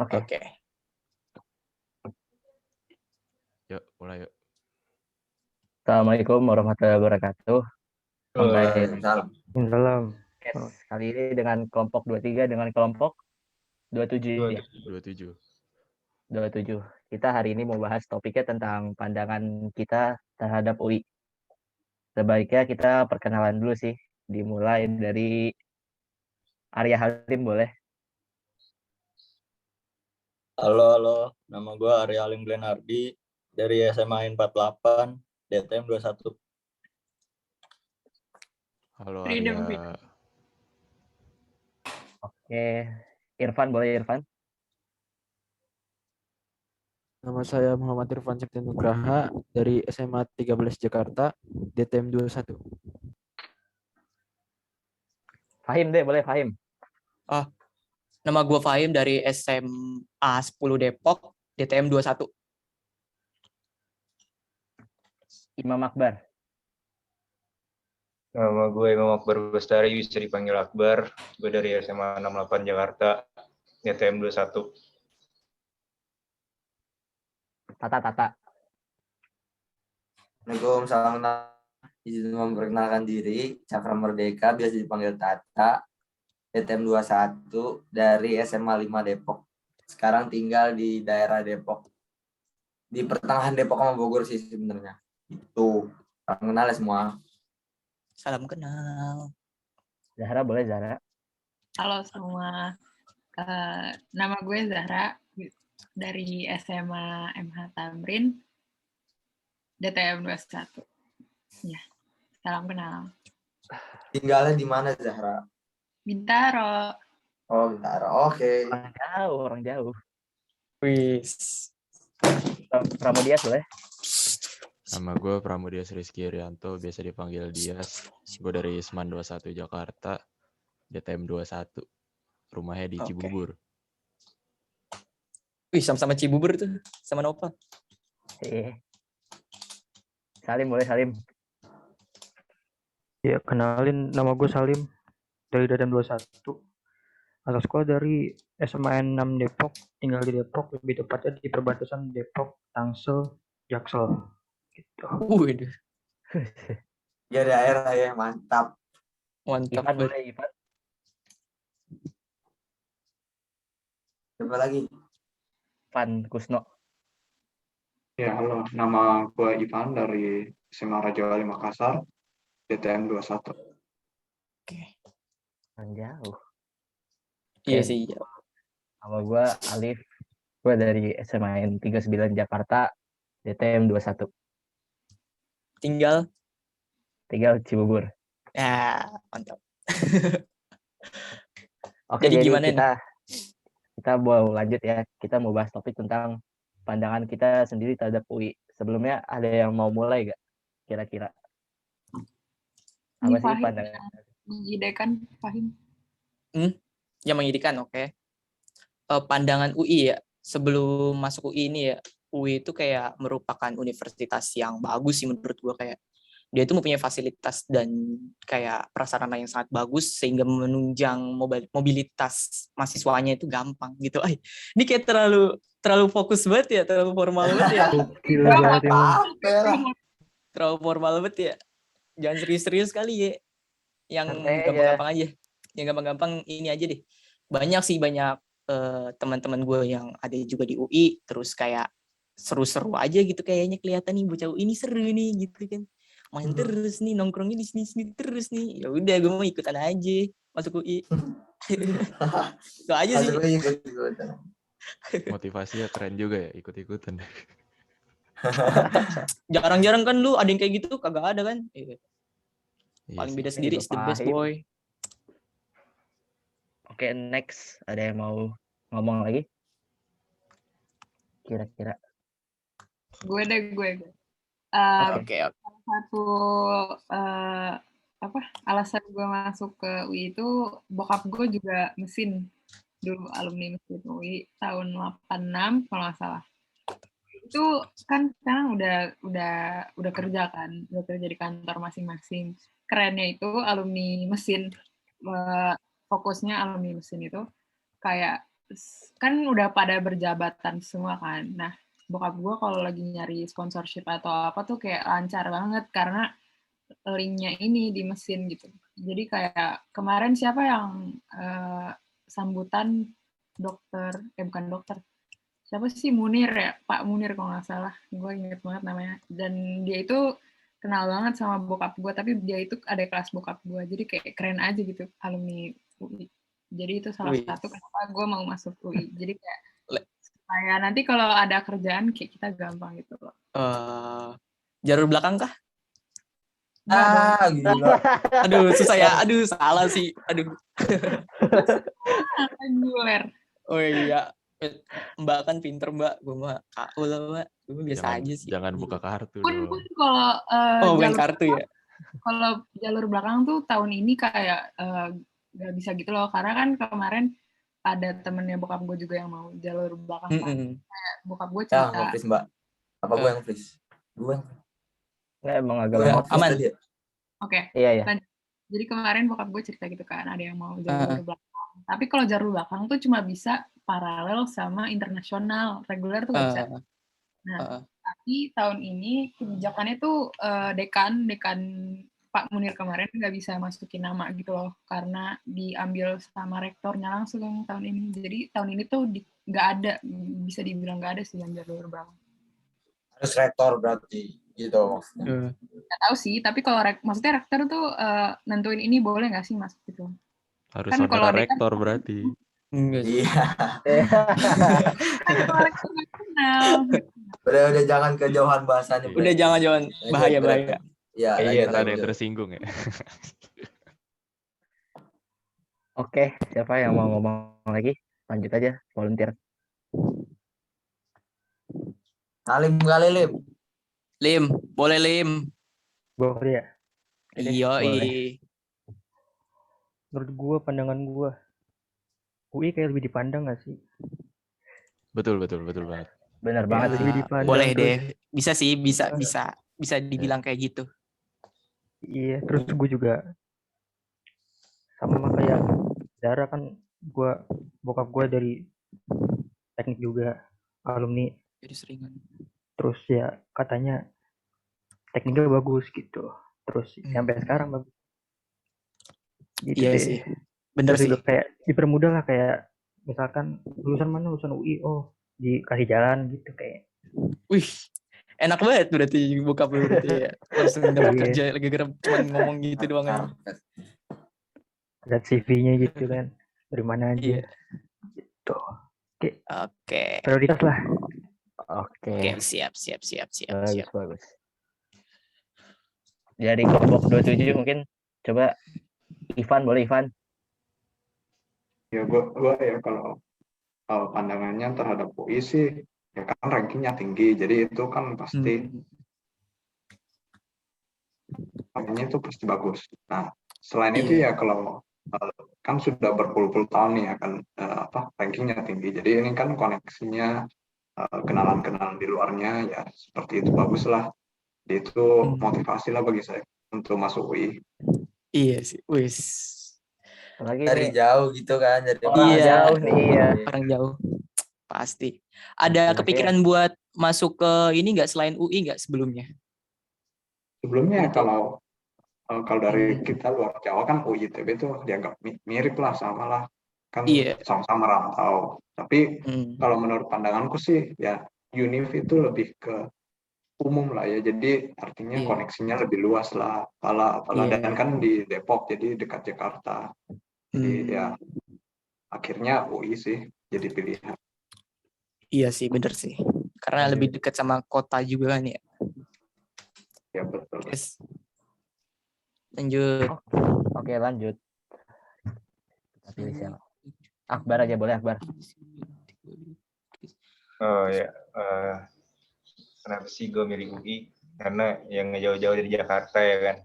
Oke. Yuk, mulai yuk. Assalamualaikum warahmatullahi wabarakatuh. Sampai Salam. kali ini dengan kelompok 23 dengan kelompok 27 ya. 27. 27. Kita hari ini mau bahas topiknya tentang pandangan kita terhadap UI. Sebaiknya kita perkenalan dulu sih. Dimulai dari Arya Halim boleh. Halo, nama gue Arya Halim Glenardi dari SMA 48, DTM 21. Halo Freedom. Arya. Oke, Irfan boleh Irfan. Nama saya Muhammad Irfan Sekti Nugraha dari SMA 13 Jakarta, DTM 21. Fahim deh, boleh Fahim. Nama gue Fahim dari SMA 10 Depok, DTM 21. Imam Akbar. Nama gue Imam Akbar Bestari, bisa dipanggil Akbar. Gue dari SMA 68 Jakarta, DTM 21. Tata. Assalamualaikum, salam kenal. Izin memperkenalkan diri, Cakra Merdeka, biasa dipanggil Tata, DTM 21 dari SMA 5 Depok. Sekarang tinggal di daerah Depok. Di pertengahan Depok sama Bogor sih sebenarnya. Itu. Salam kenal ya semua. Salam kenal. Zahra boleh Zahra. Halo semua. Nama gue Zahra dari SMA MH Tamrin, DTM 21. Ya, salam kenal. Tinggalnya di mana Zahra? Bintaro. Oh, Bintaro. Oke. Orang jauh. Wis. Pramudias boleh. Nama gue Pramudias Rizky Irianto, biasa dipanggil Dias. Gue dari Isman 21 Jakarta, DTM 21. Rumahnya di Cibubur. Wih, sama-sama Cibubur tuh, sama Nova. Salim boleh Salim. Ya, kenalin, nama gue Salim dari DTM 21. Asal sekolah dari SMA 6 Depok, tinggal di Depok, lebih tepatnya di perbatasan Depok, Tangsel, Jaksel. Gitu. Waduh, Ya daerah ya, mantap. mantap. Ivan boleh Ivan. Coba lagi. Ivan Kusno. Ya, halo. Nama gue Ivan dari SMA Raja Wali Makassar, DTM 21. Orang jauh. Iya sih. Iya. Nama gue Alif. Gue dari SMA 39 Jakarta, DTM 21. Tinggal. Cibubur. Ya, mantap. Oke, Jadi jadi gimana kita mau lanjut ya. Kita mau bahas topik tentang pandangan kita sendiri terhadap UI. Sebelumnya ada yang mau mulai gak? Kira-kira. Apa sih Fahim. pandangan? Mengidekan Fahim. Yang mengidikan, oke. Pandangan UI ya, sebelum masuk UI ini ya, UI itu kayak merupakan universitas yang bagus sih menurut gue. Kayak dia itu mempunyai fasilitas dan kayak prasarana yang sangat bagus sehingga menunjang mobilitas mahasiswanya itu gampang gitu. Ini kayak terlalu fokus banget ya, terlalu formal banget ya. Terlalu formal banget ya. Jangan serius-serius kali ya. Yang gampang-gampang aja. Yang gampang-gampang ini aja deh. Banyak teman-teman gue yang ada juga di UI, terus kayak seru-seru aja gitu kayaknya, kelihatan nih bocah UI ini seru nih gitu kan. Main terus nih, nongkrongnya di sini terus nih. Ya udah, gue mau ikutan aja masuk UI. Itu aja sih. Motivasinya keren juga ya, ikut-ikutan. Jarang-jarang kan lu ada yang kayak gitu, kagak ada kan? Paling Iya beda sih. sendiri is the best boy. Oke, next. Ada yang mau ngomong lagi? Kira-kira. Gue. Oke. Satu alasan gue masuk ke UI itu bokap gue juga mesin, dulu alumni mesin UI tahun 86 kalau nggak salah. Itu kan sekarang udah kerja kan, udah kerja di kantor masing-masing. Kerennya itu alumni mesin, fokusnya alumni mesin itu kayak kan udah pada berjabatan semua kan. Nah, bokap gue kalau lagi nyari sponsorship atau apa tuh kayak lancar banget karena linknya ini di mesin gitu. Jadi kayak kemarin siapa yang sambutan dokter, bukan dokter, siapa sih, Munir ya, Pak Munir kalau nggak salah, gue inget banget namanya. Dan dia itu kenal banget sama bokap gue, tapi dia itu ada kelas bokap gue, jadi kayak keren aja gitu, alumni UI. Jadi itu salah satu kenapa gue mau masuk UI. Jadi kayak supaya nanti kalau ada kerjaan kayak kita gampang gitu loh. Jalur belakang kah? Gila. Aduh, susah ya. Aduh, salah sih. Aduh. Reguler. Oh iya. Mbak kan pinter, Mbak. Gue mah KU lah, Mbak. Gue biasa aja sih. Jangan buka kartu. Pun kalau bukan kartu ya. Kalau jalur belakang tuh tahun ini kayak gak bisa gitu loh, karena kan kemarin ada temennya bokap gue juga yang mau jalur belakang kan. Kayak bokap gue cerita. Nge-freeze, Mbak. Apa gue yang freeze? Gue nggak, emang agak lemot. Aman. Oke. Iya. Jadi kemarin bokap gue cerita gitu kan, ada yang mau jalur belakang. Tapi kalau jalur belakang tuh cuma bisa paralel sama internasional, reguler tuh nggak bisa. Nah, tapi tahun ini kebijakannya tuh dekan Pak Munir kemarin nggak bisa masukin nama gitu loh, karena diambil sama rektornya langsung tahun ini. Jadi tahun ini tuh nggak ada, bisa dibilang nggak ada sih yang jalur belakang. Harus rektor berarti gitu maksudnya. Nggak tahu sih, tapi kalau maksudnya rektor tuh nentuin ini boleh nggak sih masuk gitu? Harus Kan saudara rektor berarti. Iya. Kalau rektor nggak kenal. Udah jangan kejauhan bahasanya. Udah jangan bahaya. Ya, iya, ada yang tersinggung ya. Oke, siapa yang mau ngomong lagi? Lanjut aja, volunteer. Salim kali, Lim. Lim, boleh Lim. Boleh ya? Iya. Menurut gue, pandangan gue, UI kayak lebih dipandang gak sih? Betul banget. Benar banget sih. Boleh deh. Bisa sih, bisa dibilang kayak gitu. Iya, terus gue juga sama kayak Dara kan, bokap gue dari teknik juga, alumni. Jadi seringan. Terus ya katanya tekniknya bagus gitu. Terus sampai sekarang bagus. Gitu iya deh. Sih, bener terus sih. juga kayak dipermudah lah, kayak misalkan lulusan mana, lulusan UI, dikasih jalan gitu kayak. Wih, enak banget berarti bokap lu berarti ya. Langsung dapat kerja, lagi gerem cuman ngomong gitu doang aja. Lihat CV-nya gitu kan, dari mana aja. Gitu. Oke. Prioritas lah. Oke. Siap. Bagus. Dari kelompok 27 mungkin coba Ivan, boleh Ivan? Ya gue ya kalau pandangannya terhadap UI sih, ya kan rankingnya tinggi, jadi itu kan pasti rankingnya itu pasti bagus. Nah, selain itu ya kalau kan sudah berpuluh-puluh tahun nih akan rankingnya tinggi, jadi ini kan koneksinya kenalan-kenalan di luarnya ya seperti itu, bagus lah. Itu motivasi lah bagi saya untuk masuk UI. Iya sih, wis. Dari jauh gitu kan, dari jauh nih, iya. Orang jauh, pasti. Ada kepikiran buat masuk ke ini nggak, selain UI nggak sebelumnya? Sebelumnya kalau dari kita luar Jawa kan UI ITB itu dianggap mirip lah, sama lah, kan sama-sama rantau. Tapi kalau menurut pandanganku sih ya Univ itu lebih ke umum lah ya, jadi artinya koneksinya lebih luas lah, dan kan di Depok, jadi dekat Jakarta. Jadi ya akhirnya UI sih jadi pilihan. Iya sih, bener sih, karena lebih dekat sama kota juga kan ya. Ya betul. Yes. Lanjut. Oke, lanjut. Pilih siapa? Akbar aja boleh, Akbar. Oh ya, kenapa sih gue milih UI? Karena yang jauh-jauh dari Jakarta ya kan.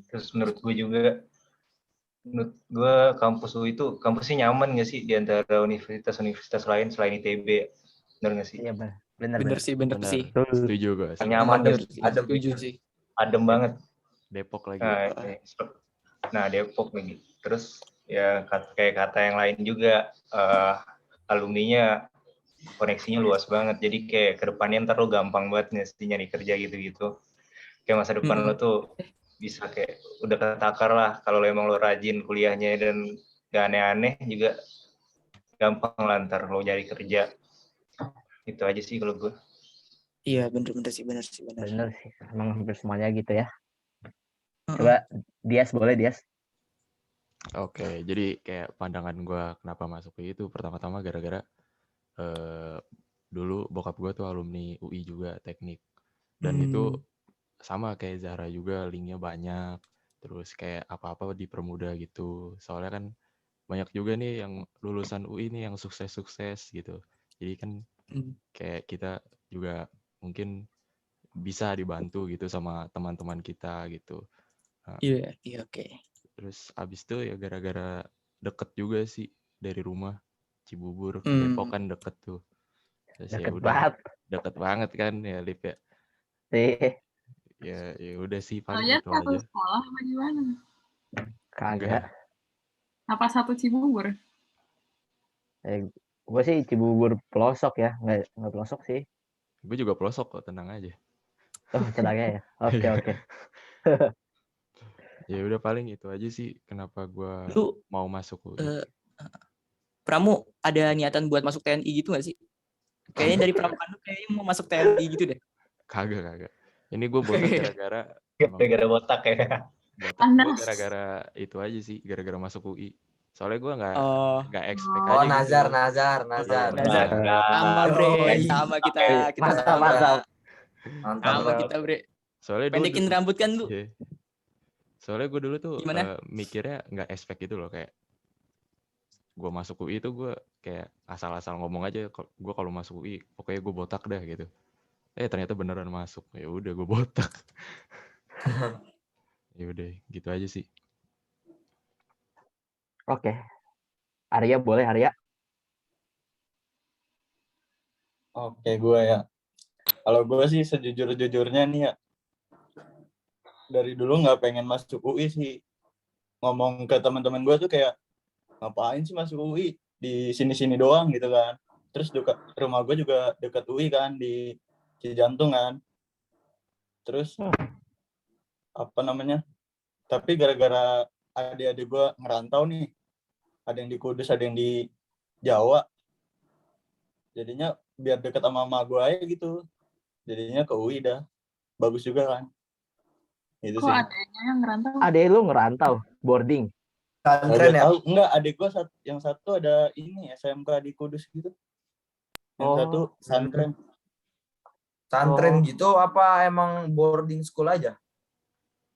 Terus menurut gue kampus UI itu kampusnya nyaman nggak sih di antara universitas-universitas lain selain ITB? Benar nggak sih? Iya benar sih. Setuju gue. Nyaman, setuju sih. Adem banget. Depok lagi. Nah, Depok lagi. Terus ya kayak kata yang lain juga, alumninya koneksinya luas banget. Jadi kayak ke depannya ntar lo gampang banget nyari kerja gitu-gitu. Kayak masa depan lo tuh bisa kayak udah ketakar lah kalau emang lo rajin kuliahnya dan gak aneh-aneh juga gampang lah ntar lo nyari kerja. Itu aja sih kalau gue. Iya bener sih. Bener sih, emang hampir semuanya gitu ya. Coba Dias, boleh Dias? Oke, jadi kayak pandangan gue kenapa masuk UI itu pertama-tama gara-gara dulu bokap gue tuh alumni UI juga teknik. Dan itu sama kayak Zahra juga, linknya banyak. Terus kayak apa-apa dipermudah gitu. Soalnya kan banyak juga nih yang lulusan UI nih yang sukses-sukses gitu. Jadi kan kayak kita juga mungkin bisa dibantu gitu sama teman-teman kita gitu. Iya, oke. Terus abis itu ya gara-gara deket juga sih dari rumah. Cibubur, Depok kan deket tuh. Terus Deket ya banget. Deket banget kan ya Lip ya. Ya udah sih paling Kalian itu satu aja. sekolah apa gimana? Kagak. Apa satu Cibubur? Gue sih Cibubur pelosok ya, nggak pelosok sih. Gue juga pelosok kok, tenang aja. Oh, tenang ya. Oke. Ya udah paling itu aja sih kenapa gue mau masuk UI. Pramu ada niatan buat masuk TNI gitu gak sih? Kayaknya dari pramuka lu kayaknya mau masuk TNI gitu deh. Kagak. Ini gue botak gara-gara botak ya. Botak gue gara-gara itu aja sih, gara-gara masuk UI. Soalnya gue nggak expect aja gitu. Nazar. Sama bre, sama kita. Mantap. Sama kita bre. Soalnya pendekin rambut kan lu. Soalnya gue dulu tuh mikirnya nggak expect gitu loh, kayak gue masuk UI itu gue kayak asal-asal ngomong aja, gue kalau masuk UI pokoknya gue botak dah gitu. Ternyata beneran masuk. Ya udah gue botak. Ya udah gitu aja sih. Oke. Arya boleh, Arya? Oke, gue ya. Kalau gue sih sejujur-jujurnya nih ya, dari dulu nggak pengen masuk UI sih. Ngomong ke teman-teman gue tuh kayak, ngapain sih masuk UI? Di sini-sini doang gitu kan. Terus rumah gue juga dekat UI kan, di Cijantung kan. Terus, tapi gara-gara adik-adik gue ngerantau nih, ada yang di Kudus, ada yang di Jawa. Jadinya biar deket sama mama gue aja gitu. Jadinya ke UI dah. Bagus juga kan. Itu Kok sih. adiknya yang ngerantau? Adek lu ngerantau, boarding. Santren ya? Enggak, adik gue yang satu ada ini SMK di Kudus gitu. Yang satu santren. Santren gitu apa emang boarding school aja?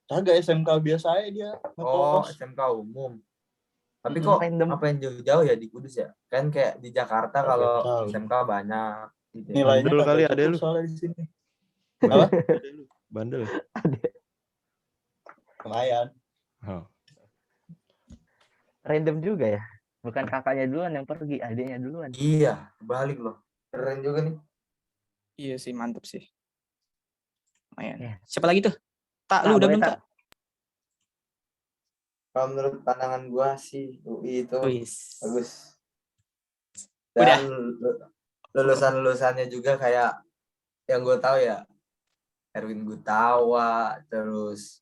Kagak, SMK biasa aja dia. SMK umum. Tapi kok apa yang jauh-jauh ya di Kudus ya? Kan kayak di Jakarta kalau SMK banyak. Gitu. Nilainya bandel kali ada lu. Soalnya di sini. Apa? Bandel. Lumayan. Random juga ya. Bukan kakaknya duluan yang pergi, adiknya duluan. Iya, balik loh. Keren juga nih. Iya sih, mantep sih. Lumayan. Yeah. Siapa lagi tuh? Lu udah belum, Tak? Kalau menurut pandangan gua sih UI itu bagus. Dan lulusan-lulusannya juga kayak yang gue tahu ya, Erwin Gutawa, terus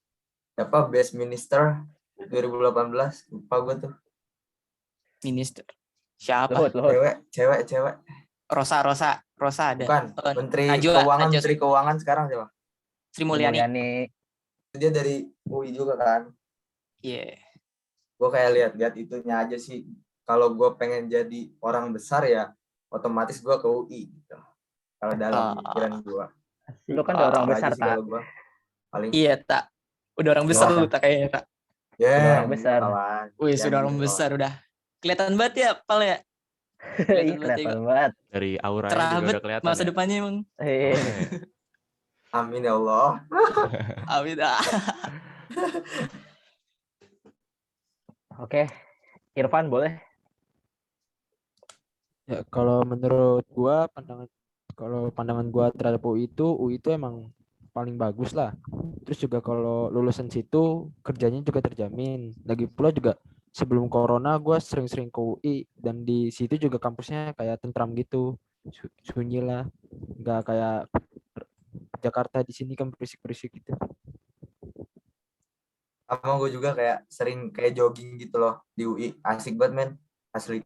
siapa Best Minister 2018, lupa gue tuh. Minister. Siapa? Cewek. Rosa ada. Bukan, Menteri Keuangan sekarang siapa? Sri Mulyani. Dia dari UI juga kan? Iya. Gue kayak lihat itunya aja sih. Kalau gue pengen jadi orang besar ya, otomatis gue ke UI gitu. Kalau dalam pikiran gue. Lu kan udah orang besar, Tak. Iya, Tak. Udah orang besar lu, Tak, kayaknya, Tak. Orang besar. Wih, sudah orang besar udah. Kelihatan banget ya, Pal ya. Kelihatan banget. Dari aura cerah juga udah kelihatan. Masa depannya emang. Amin ya Allah. Amin. Oke. Irfan boleh? Ya, kalau menurut gua pandangan gua terhadap UI itu emang paling bagus lah. Terus juga kalau lulusan situ kerjanya juga terjamin. Lagi pula juga sebelum corona gue sering-sering ke UI, dan di situ juga kampusnya kayak tentram gitu, sunyi lah, nggak kayak Jakarta di sini kan berisik-berisik gitu. Sama gue juga kayak sering kayak jogging gitu loh di UI, asik banget men, asli.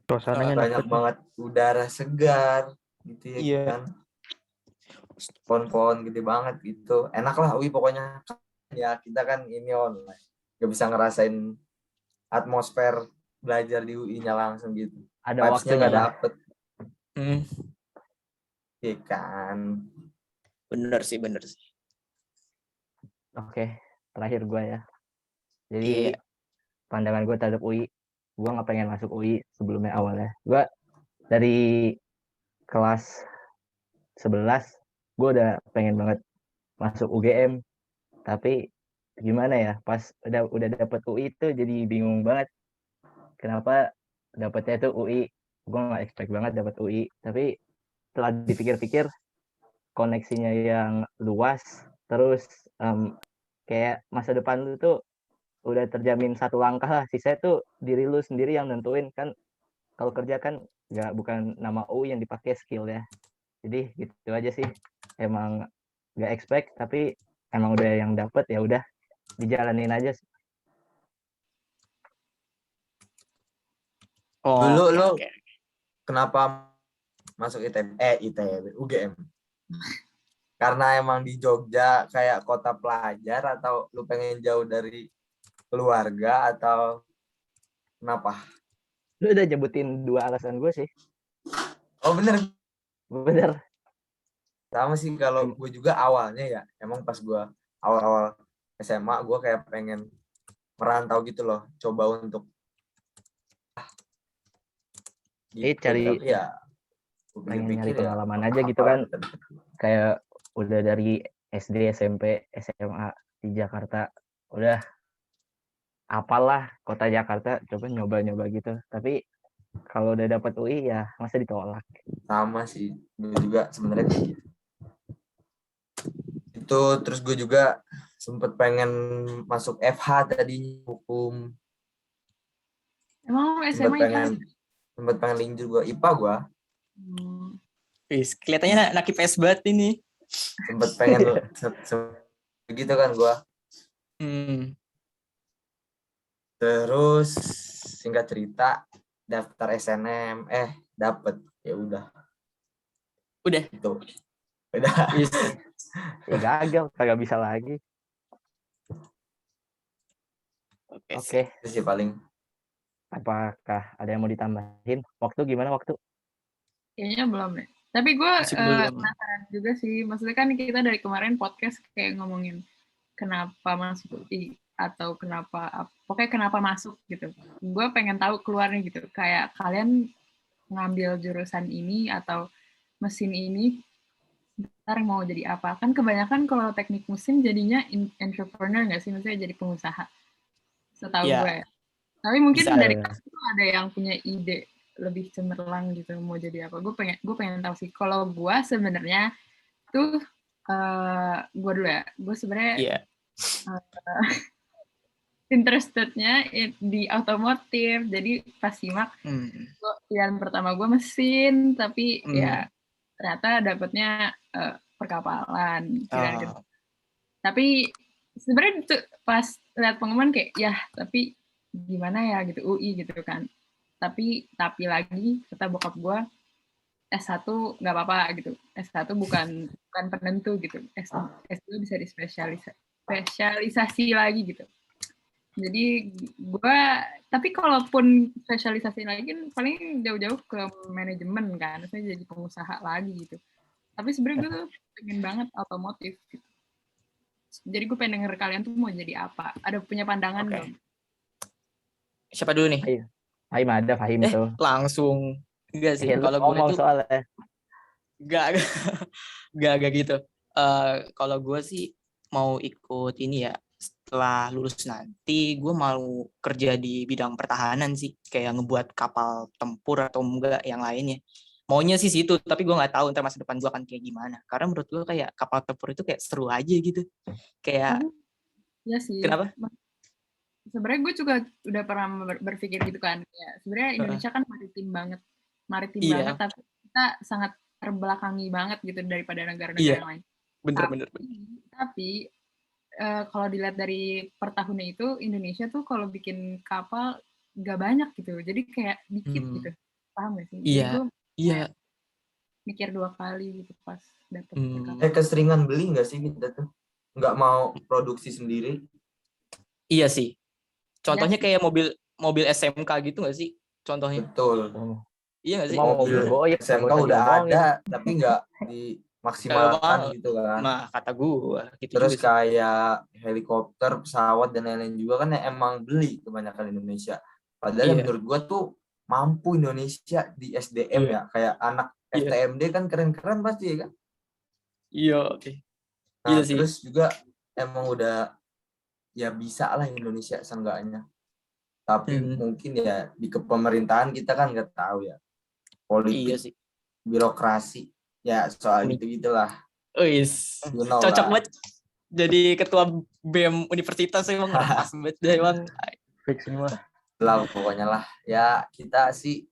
Suasananya banyak banget udara segar gitu ya Iya. kan, pohon-pohon gede banget gitu, enak lah UI pokoknya. Ya kita kan ini online, gak bisa ngerasain atmosfer belajar di UI-nya langsung gitu, Ada vibes-nya waktunya nggak lah. dapet. Iya kan. Bener sih. Oke, terakhir gue ya. Jadi pandangan gue terhadap UI, gue nggak pengen masuk UI sebelumnya awalnya. Gue dari kelas 11 gue udah pengen banget masuk UGM, tapi gimana ya, pas udah dapet UI itu jadi bingung banget kenapa dapetnya itu UI. Gue nggak expect banget dapet UI, tapi setelah dipikir-pikir koneksinya yang luas, terus kayak masa depan lu tuh udah terjamin satu langkah lah, sisanya tuh diri lu sendiri yang nentuin kan. Kalau kerja kan bukan nama UI yang dipakai, skill ya. Jadi gitu aja sih, emang nggak expect tapi emang udah yang dapet, ya udah dijalanin aja. Dulu lo kenapa masuk ITB UGM? Karena emang di Jogja kayak kota pelajar, atau lu pengen jauh dari keluarga, atau kenapa? Lu udah nyebutin dua alasan gue sih. Oh bener. Sama sih kalau gue juga awalnya ya, emang pas gue awal-awal SMA gue kayak pengen merantau gitu loh, coba untuk cari ya pengen nyari pengalaman aja gitu kan. Kayak udah dari SD, SMP, SMA di Jakarta, udah apalah kota Jakarta, coba nyoba-nyoba gitu. Tapi kalau udah dapat UI ya masa ditolak. Sama sih, gue juga sebenarnya itu. Terus gue juga sempet pengen masuk FH tadinya, hukum. Emang SMA sempet pengen link juga IPA gue. Kelihatannya anak IPS banget ini. Sempet pengen begitu kan gue. Terus singkat cerita daftar SNM, dapet, ya udah. Itu. Udah. Ya gagal, kagak bisa lagi. Oke. Itu sih paling. Apakah ada yang mau ditambahin? Waktu gimana waktu? Kayaknya belum deh. Tapi gue penasaran juga sih. Maksudnya kan kita dari kemarin podcast kayak ngomongin kenapa masuk UI atau pokoknya kenapa masuk gitu. Gue pengen tahu keluarnya gitu. Kayak kalian ngambil jurusan ini atau mesin ini, ntar mau jadi apa? Kan kebanyakan kalau teknik mesin jadinya entrepreneur nggak sih? Maksudnya jadi pengusaha. Setahu gue. Tapi mungkin dari kelas itu ada yang punya ide lebih cemerlang gitu mau jadi apa. Gue pengen tahu sih. Kalau gue sebenarnya tuh gue dulu ya. Gue sebenarnya interestednya di otomotif. Jadi pas simak pilihan pertama gue mesin, tapi ya ternyata dapetnya perkapalan. Tapi sebenarnya pas lihat pengumuman kayak ya tapi gimana ya gitu, UI gitu kan. Tapi lagi kata bokap gue, S1 nggak apa-apa gitu. S1 bukan penentu gitu. S2 bisa dispesialisasi lagi gitu. Jadi gue, tapi kalaupun spesialisasi lagi paling jauh-jauh ke manajemen kan, saya jadi pengusaha lagi gitu. Tapi sebenarnya gue tuh pengen banget otomotif gitu. Jadi gue pengen denger kalian tuh mau jadi apa. Ada punya pandangan belum? Siapa dulu nih? Fahim ada, Fahim tuh. Langsung. Enggak sih. Kalau gue tuh soalnya. Enggak gitu. Kalau gue sih mau ikut ini ya, setelah lulus nanti gue mau kerja di bidang pertahanan sih, kayak ngebuat kapal tempur atau enggak yang lainnya. Maunya sih situ, tapi gue nggak tahu ntar masa depan gue akan kayak gimana. Karena menurut gue kayak kapal tempur itu kayak seru aja gitu. Kayak ya sih. Kenapa? sebenarnya gue juga udah pernah berpikir gitu kan. Ya, sebenarnya Indonesia kan maritim banget, Iya. tapi kita sangat terbelakangi banget gitu daripada negara-negara Iya. yang lain. Bener. Tapi kalau dilihat dari per tahunnya itu Indonesia tuh kalau bikin kapal gak banyak gitu, jadi kayak dikit gitu, paham gak sih? Jadi gue mikir 2 kali gitu pas dapet kapal. Keseringan beli nggak sih kita tuh? Nggak mau produksi sendiri? Iya sih. Contohnya kayak mobil SMK gitu nggak sih? Contohnya. Betul. Iya nggak sih? Mobil SMK udah ada, tapi nggak dimaksimalkan gitu kan. Nah, kata gue. Gitu terus juga kayak helikopter, pesawat, dan lain-lain juga kan emang beli kebanyakan Indonesia. Padahal menurut gue tuh mampu Indonesia di SDM ya. Kayak anak FTMD kan keren-keren pasti ya kan? Iya, oke. Nah, iya sih. Terus juga emang udah ya bisa lah Indonesia seenggaknya. Tapi mungkin ya di kepemerintahan kita kan nggak tahu ya. Politik, sih. Birokrasi, ya soal gitu-gitulah. Cocok banget jadi ketua BEM universitas emang pas banget deh emang. Fix semua. Lah pokoknya lah. Ya kita sih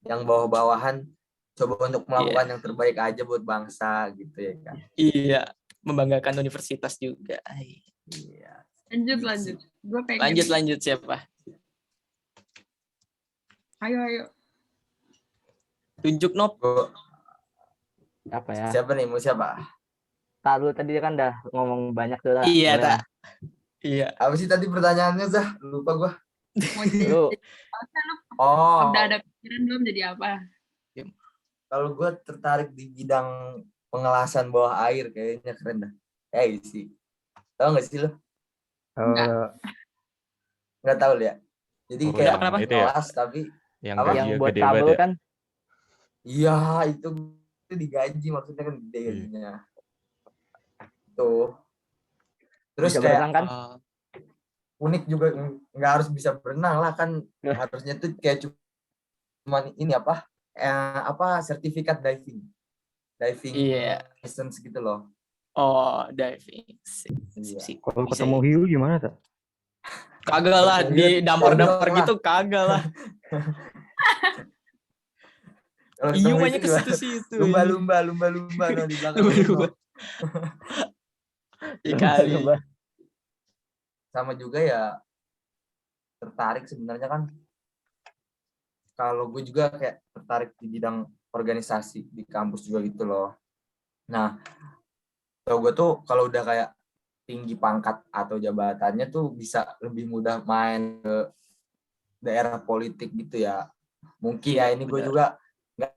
yang bawah-bawahan coba untuk melakukan yang terbaik aja buat bangsa gitu ya kan. Iya, membanggakan universitas juga. Iya. Lanjut. Gue pengen. Lanjut siapa? Ayo. Tunjuk Nop. Apa ya? Siapa nih? Mau siapa? Lu tadi kan udah ngomong banyak tuh lah. Iya, Iya. Apa sih tadi pertanyaannya, Zah? Lupa gua. Lu udah ada pikiran belum jadi apa? Kalau gue tertarik di bidang pengelasan bawah air, kayaknya keren dah. Sih. Tahu nggak sih lo? Nggak tahu ya. Jadi kayak pengelas tapi yang buat kabel kan? Iya, itu digaji, maksudnya kan gede gajinya. Tuh. Terus bisa kayak kan? Unik juga, nggak harus bisa berenang lah kan. Harusnya tuh kayak cuma ini apa sertifikat diving license gitu loh. Diving. Kalau ketemu hiu gimana tuh? Kagak lah, di dampar gitu kagak lah. Hiu banyak ke situ-situ. Lumba no, di belakang. Kali. Sama juga ya tertarik sebenarnya kan. Kalau gue juga kayak tertarik di bidang organisasi di kampus juga gitu loh. Nah, tau gue tuh kalau udah kayak tinggi pangkat atau jabatannya tuh bisa lebih mudah main ke daerah politik gitu ya. Mungkin ya ini gue juga nggak.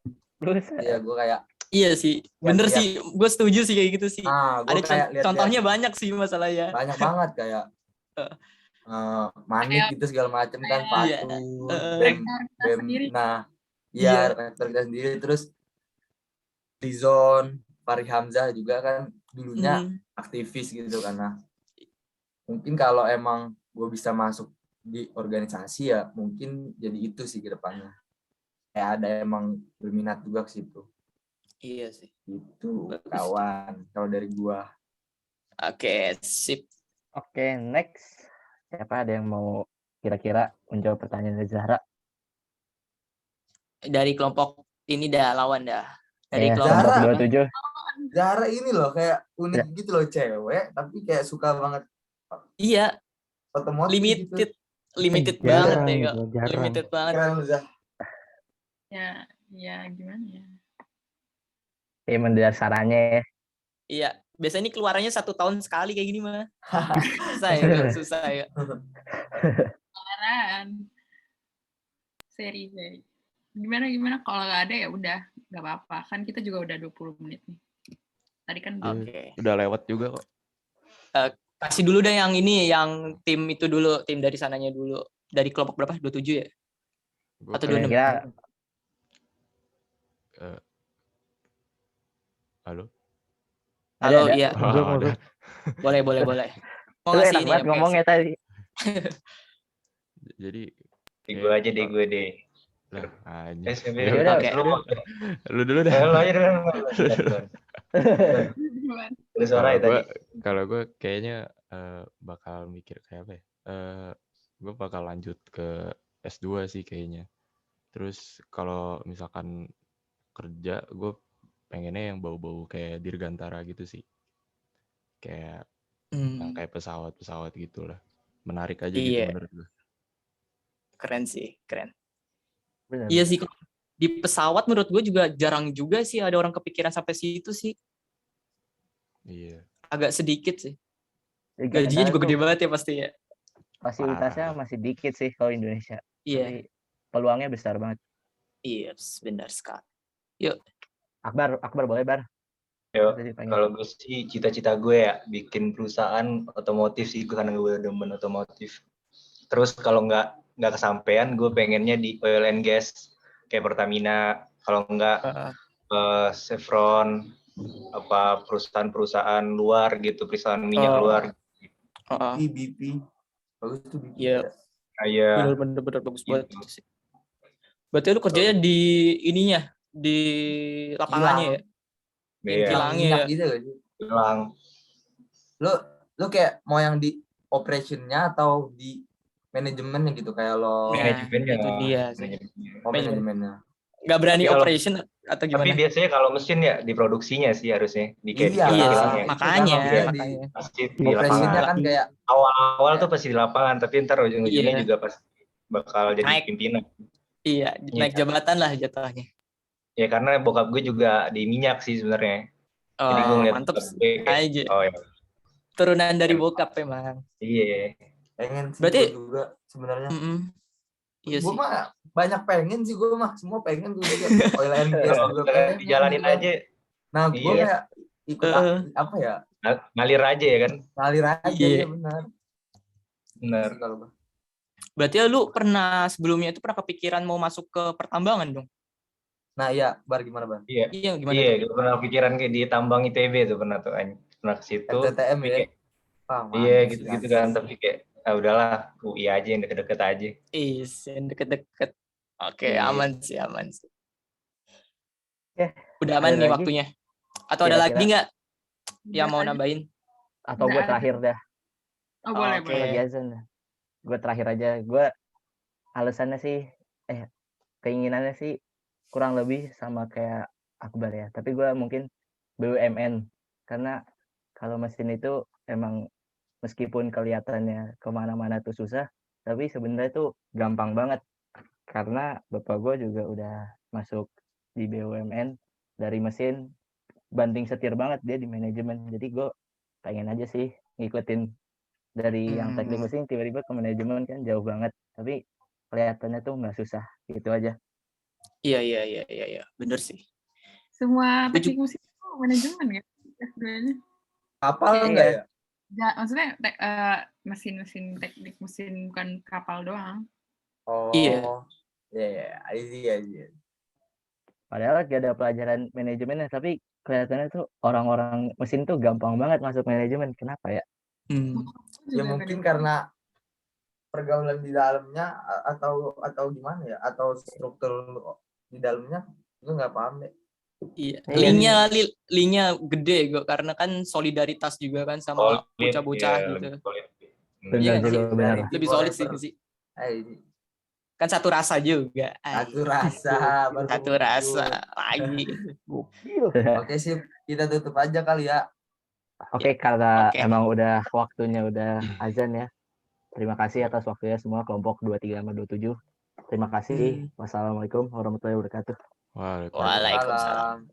Ya gue kayak. Iya sih, bener sih. Gue setuju sih kayak gitu sih. Ada contohnya banyak sih masalahnya. Banyak banget kayak. Manik gitu segala macam kan, Fatu, BEM, nah iya rektor kita sendiri, terus Rizon, Fahri Hamzah juga kan dulunya aktivis gitu kan. Nah mungkin kalau emang gue bisa masuk di organisasi ya mungkin jadi itu sih ke depannya, kayak ada emang berminat juga ke situ. Iya sih itu kawan kalau dari gue. Oke, sip. Oke, next. Siapa ada yang mau kira-kira menjawab pertanyaan dari Zahra? Dari kelompok ini dah lawan dah. Dari kelompok 27. Zahra ini loh kayak unik gitu loh, cewek tapi kayak suka banget. Iya. Otomotif limited gitu. Limited banget ya kok. Limited banget. Ya gimana ya? Emang dari sarannya. Iya. Biasanya ini keluarannya 1 tahun sekali kayak gini mah. Susah ya. Keluaran. Seri. Gimana kalau nggak ada ya udah, nggak apa-apa. Kan kita juga udah 20 menit nih. Tadi kan udah lewat juga kok. Kasih dulu deh yang ini, yang tim itu dulu, tim dari sananya dulu. Dari kelompok berapa? 27 ya? Atau 26? Halo, iya. Boleh. Mau ngasih ini ya, ngomongnya tadi. Jadi gue aja deh. Lah, lu dulu dah. Kalau gue kayaknya bakal mikir kayak apa ya? gue bakal lanjut ke S2 sih kayaknya. Terus kalau misalkan kerja, gue pengennya yang bau-bau kayak Dirgantara gitu sih. Kayak yang kayak pesawat-pesawat gitu lah. Menarik aja gitu Iya, menurut gue. keren sih, keren. Benar. Iya sih, di pesawat menurut gue juga jarang juga sih ada orang kepikiran sampai situ sih. Iya. Agak sedikit sih. Dirgantara Gajinya juga tuh gede banget ya pasti ya. fasilitasnya masih dikit sih kalau Indonesia. Iya. Tapi peluangnya besar banget. Iya, benar sekali. Yuk. Akbar boleh, Bar? Yuk, kalau gue sih cita-cita gue ya bikin perusahaan otomotif sih, karena gue demen otomotif. Terus kalau nggak kesampean, gue pengennya di oil and gas kayak Pertamina. Kalau nggak Chevron, apa perusahaan-perusahaan luar gitu, perusahaan minyak luar. BP, bagus tuh BP. Iya. Bener-bener bagus banget gitu sih. Berarti lu kerjanya di ininya, di lapangannya ya? Kilangnya ya? Gitu gak sih? Kilang. Lu kayak mau yang di operationnya atau di manajemennya gitu kayak lo? Manajemennya. Itu dia sih. Manajemennya. Gak berani operation atau gimana? Tapi biasanya kalau mesin ya di produksinya sih harusnya. Di kayak iya di sih, makanya. Pasti di lapangan. Kan kayak awal-awal tuh pasti di lapangan, tapi ntar ujung-ujungnya juga pas bakal jadi pimpinan. Iya, naik jabatan lah jatuhnya. Ya karena bokap gue juga di minyak sih sebenarnya. Jadi gue ngeliat mantep aja. Ya. Turunan dari bokap emang. Iya. Pengen sih berarti juga sebenarnya. Iya gue sih. mah banyak pengen sih, gue mah semua pengen gue juga. Oil and gas juga pengen. Dijalanin aja. Nah gue kayak ikut apa ya? Ngalir aja ya kan? Ngalir aja ya benar. Benar. Berarti lu pernah sebelumnya itu pernah kepikiran mau masuk ke pertambangan dong? Nah iya, Bar gimana Bar? Iya gimana? Iya, gue pernah pikiran kayak di tambang ITB tuh pernah ke situ. FTTM ya? Iya gitu kan, tapi kayak udahlah UI aja yang deket-deket aja. Yang deket-deket. Oke, aman sih. Udah aman nih waktunya. Atau ada lagi nggak yang mau nambahin? Atau gue terakhir dah. Oh boleh. Gue terakhir aja. Gue alasannya sih, keinginannya sih kurang lebih sama kayak Akbar ya. Tapi gue mungkin BUMN. Karena kalau mesin itu emang meskipun kelihatannya kemana-mana tuh susah, tapi sebenarnya tuh gampang banget. Karena bapak gue juga udah masuk di BUMN dari mesin, banting setir banget dia di manajemen. Jadi gue pengen aja sih ngikutin dari yang teknik mesin tiba-tiba ke manajemen, kan jauh banget. Tapi kelihatannya tuh nggak susah, gitu aja. Iya, bener sih. Semua teknik mesin itu manajemen ya S2-nya. Kapal enggak ya? Ya, maksudnya mesin-mesin teknik mesin, bukan kapal doang. Oh iya, iya. Padahal gak ada pelajaran manajemennya, tapi kelihatannya tuh orang-orang mesin tuh gampang banget masuk manajemen. Kenapa ya? Ya mungkin karena pergaulan di dalamnya atau gimana ya, atau struktur di dalamnya gue nggak paham deh. Iya, linknya gede gue, karena kan solidaritas juga kan sama bocah-bocah gitu. Benar juga, benar. Lebih solid sih. Kan satu rasa juga. Satu rasa lagi. Oke sih, kita tutup aja kali ya. Oke, karena emang udah waktunya udah azan ya. Terima kasih atas waktunya semua kelompok 23 sama 27. Terima kasih. Wassalamualaikum warahmatullahi wabarakatuh. Waalaikumsalam.